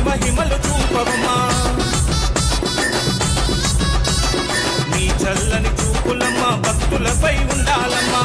మహిమలు చూపవమ్మా నీ చల్లని చూపులమ్మా భక్తులపై ఉండాలమ్మా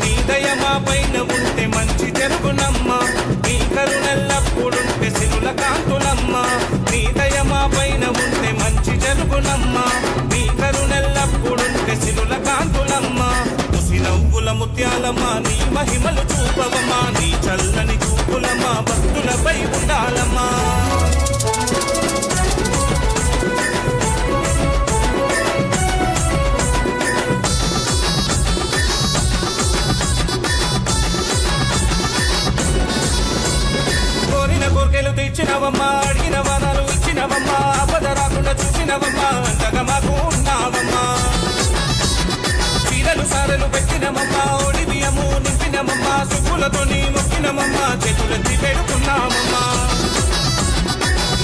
నీ దయ మా పైన ఉంటే మంచి జరుగునమ్మా నీ కరుణెల్లప్పుడుంటే సిరుల కాంతులమ్మా నీ దయ మా పైన ఉంటే మంచి జరుగునమ్మా నీ కరుణెల్లప్పుడుంటే సిరుల కాంతులమ్మా ముసి నవ్వుల ముత్యాలమ్మా నీ మహిమలు చూపవమ్మా నీ చల్లని చూపులమ్మా భక్తులపై ఉండాలమ్మా కోరికలు తెచ్చినవమ్మా అడిగిన వరాలు ఇచ్చినవమ్మా ఆపద రాకుండా చూసినవమ్మా అంతగా మాకు ఉన్నావమ్మా చీరలు సారలు పెట్టినమమ్మా ఓడి బియ్యము నింపినమమ్మా సుబ్బులతో నీ మొక్కినమమ్మా చేతులెత్తి పెడుకున్నామమ్మా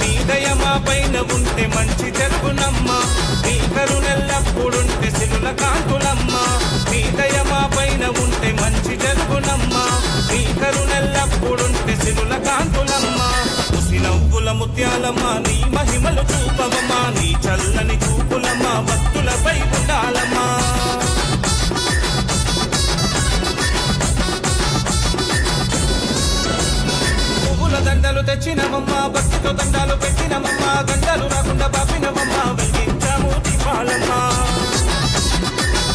నీ దయ మా పైన ఉంటే మంచి జరుగునమ్మా నీ కరుణెల్లప్పుడుంటే సిరుల కాంతులమ్మా నీ దయ మా పైన ఉంటే మంచి జరుగునమ్మా నీ కరుణెల్లప్పుడుంటే సిరుల కాంతులమ్మా ముసి నవ్వుల ముత్యాలమ్మా నీ మహిమలు చూపవమ్మా నీ చల్లని చూపులమ్మా భక్తులపై ఉండాలమ్మా పువ్వుల దండలు తెచ్చినమమ్మా భక్తితో దండాలు పెట్టినమమ్మా దండాలు రాకుండా పాపినమమ్మా వెలిగించాము దీపాలమ్మా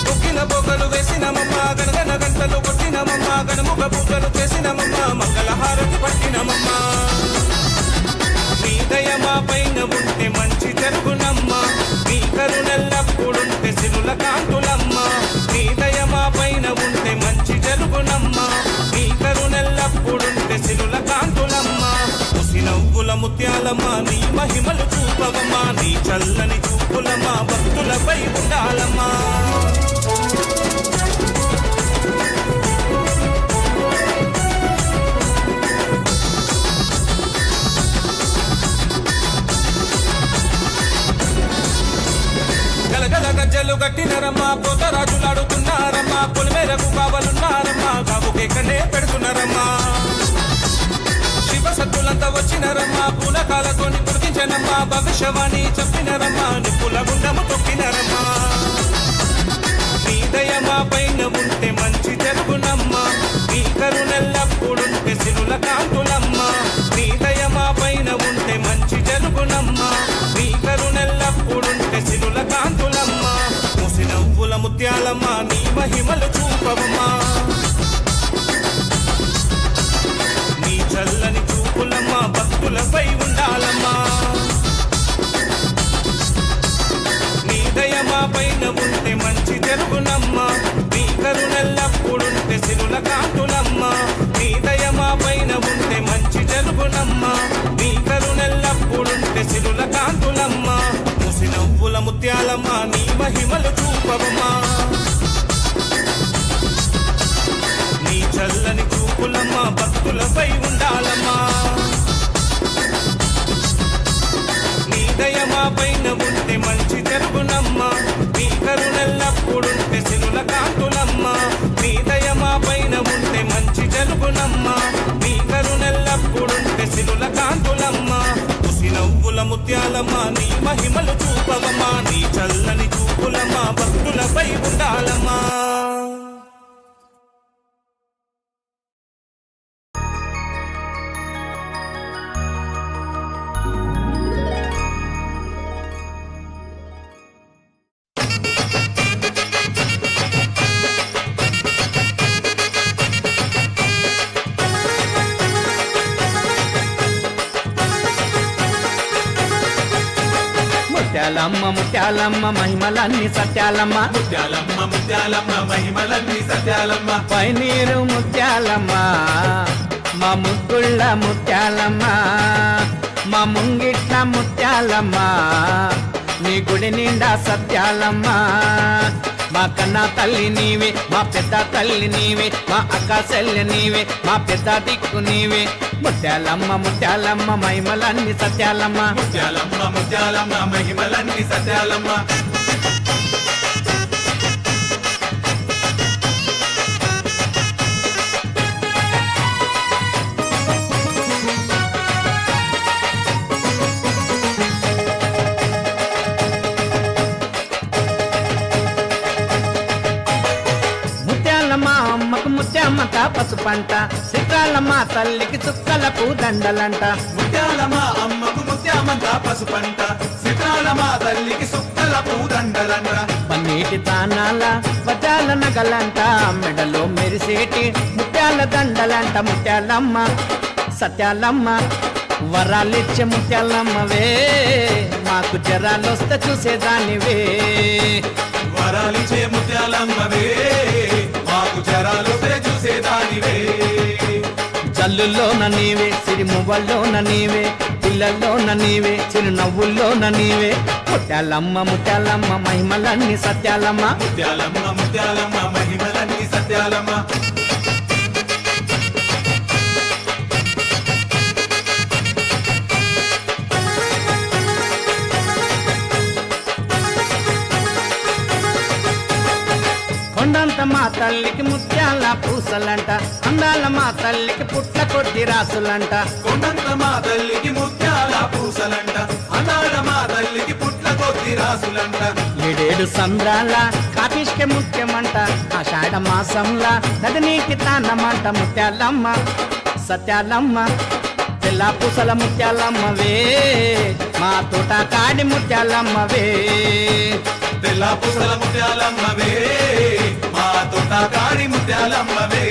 కొక్కిన బొగ్గలు వేసినమమ్మా గణగణ గంటలు కొట్టినమమ్మా గణముఖ పూజలు చేసినమమ్మా మంగళహారతి పట్టినమమ్మా నీ దయ మా పైన ఉంటే మంచి జరుగునమ్మా నీ కరుణెల్లప్పుడుంటే సిరుల కాంతులమ్మా నీ దయ మా పైన ఉంటే మంచి జరుగునమ్మా నీ కరుణెల్లప్పుడుంటే సిరుల కాంతులమ్మా ముసి నవ్వుల ముత్యాలమ్మా నీ మహిమలు చూపవమ్మా నీ చల్లని చూపులమ్మా భక్తులపై ఉండాలమ్మా గలగల గజ్జలు గట్టినరమ్మా పోతరాజులాడుతున్నారమ్మా పొలిమేరకు కావలున్నారమ్మా కాబుకేకనే పెడుతున్నారమ్మా శివ సత్తులంతా వచ్చినరమ్మా పూలకాలతో పుడికించనమ్మా భవిష్యవాణి చెప్పినరమ్మా నిప్పుల గుండము తొక్కినరమ్మా నీ దయ మా పైన ఉంటే మంచి జరుగునమ్మా నీ కరుణెల్లప్పుడుంటే సిరుల కాంతులమ్మా నీ దయ మా పైన ఉంటే మంచి జరుగునమ్మా నీ కరుణెల్లప్పుడుంటే సిరుల కాంతులమ్మా ముసి నవ్వుల ముత్యాలమ్మా నీ మహిమలు చూపవమ్మా నీ చల్లని చూపులమ్మా భక్తులపై ఉండాలమ్మా నీ దయ మా పైన ఉంటే మంచి జరుగునమ్మా నీ కరుణెల్లప్పుడుంటే సిరుల కాంతులమ్మా నీ దయ మా పైన ఉంటే మంచి జరుగునమ్మా నీ కరుణెల్లప్పుడుంటే సిరుల కాంతులమ్మా ముసి నవ్వుల ముత్యాలమ్మా నీ మహిమలు చూపవమ్మా నీ చల్లని చూపులమ్మా భక్తులపై ఉండాలమ్మా నీ దయ మా పైన ఉంటే మంచి జరుగునమ్మా నీ కరుణెల్లప్పుడుంటే సిరుల కాంతులమ్మా నీ దయ మా పైన ఉంటే మంచి జరుగునమ్మా నీ కరుణెల్లప్పుడుంటే సిరుల కాంతులమ్మా ముసి నవ్వుల ముత్యాలమ్మా నీ మహిమలు చూపవమ్మా నీ చల్లని చూపులమ్మా భక్తులపై ఉండాలమ్మా ముత్యాలమ్మ ముత్యాలమ్మ మహిమలన్నీ సత్యాలమ్మ ముత్యాలమ్మ ముత్యాలమ్మ మహిమలన్నీ సత్యాలమ్మ పైనీరు ముత్యాలమ్మ మా ముగ్గుళ్ళ ముత్యాలమ్మ మా ముంగిట్ల ముత్యాలమ్మ నీ గుడి నిండా సత్యాలమ్మ మా కన్నా తల్లి నీవే మా పెద్ద తల్లి నీవే మా అక్క చెల్లి నీవే మా పెద్ద దిక్కు నీవే ముత్యాలమ్మ ముత్యాలమ్మ మహిమలన్నీ సత్యాలమ్మ ముత్యాలమ్మ ముత్యాలమ్మ మహిమలన్నీ సత్యాలమ్మ పసుపంట చిత్రాలమ్మ తల్లికి చుక్కలకు దండలంట ముత్యాలమ్మ అమ్మకు ముత్యామంతా పసుపంట సితాలమ్మ తల్లికి సుక్కల పూదండలంట పన్నీటి తానాల వజాల నగలంట మెడలో మెరిసేటి ముత్యాల దండలంట ముత్యాలమ్మ సత్యాలమ్మ వరాలిచ్చే ముత్యాలమ్మవే మాకు జరాలొస్తే చూసేదానివే వరాలిచ్చే ముత్యాలమ్మవే మాకు జరాలొస్తే చూసేదానివే జల్లుల్లోన నీవే సిరిమువ్వల్లోన నీవే పిల్లల్లోన నీవే చిరునవ్వుల్లోన నీవే ముత్యాలమ్మ ముత్యాలమ్మ మహిమలన్నీ సత్యాలమ్మ ముత్యాలమ్మ ముత్యాలమ్మ మహిమలన్నీ సత్యాలమ్మ కొండంత మా తల్లికి ముత్యాల పూసలంట అందాల మా తల్లికి పుట్ల కొద్ది రాసులంట కొండంత మా తల్లికి ముత్యాల పూసలంట అనాడ మా తల్లికి పుట్ల కొద్ది రాసులంట ఏడేడు సంద్రాల కాపిష్కే ముఖ్యమంట ఆషాఢ మాసంలా నది నీటి తానమంట ముత్యాలమ్మ సత్యాలమ్మ తెల్ల పూసల ముత్యాలమ్మవే మా తోట కాడి ముత్యాలమ్మవే తెల్ల పూసల ముత్యాలమ్మవే మా తోట కాడి ముత్యాలమ్మవే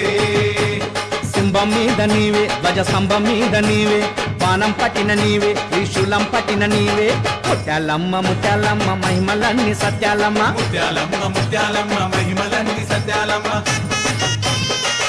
సింహం మీద నీవే ధ్వజ స్తంభం మీద నీవే బాణం పట్టిన నీవే త్రిశూలం పట్టిన నీవే ముత్యాలమ్మ ముత్యాలమ్మ మహిమలన్నీ సత్యాలమ్మ ముత్యాలమ్మ ముత్యాలమ్మ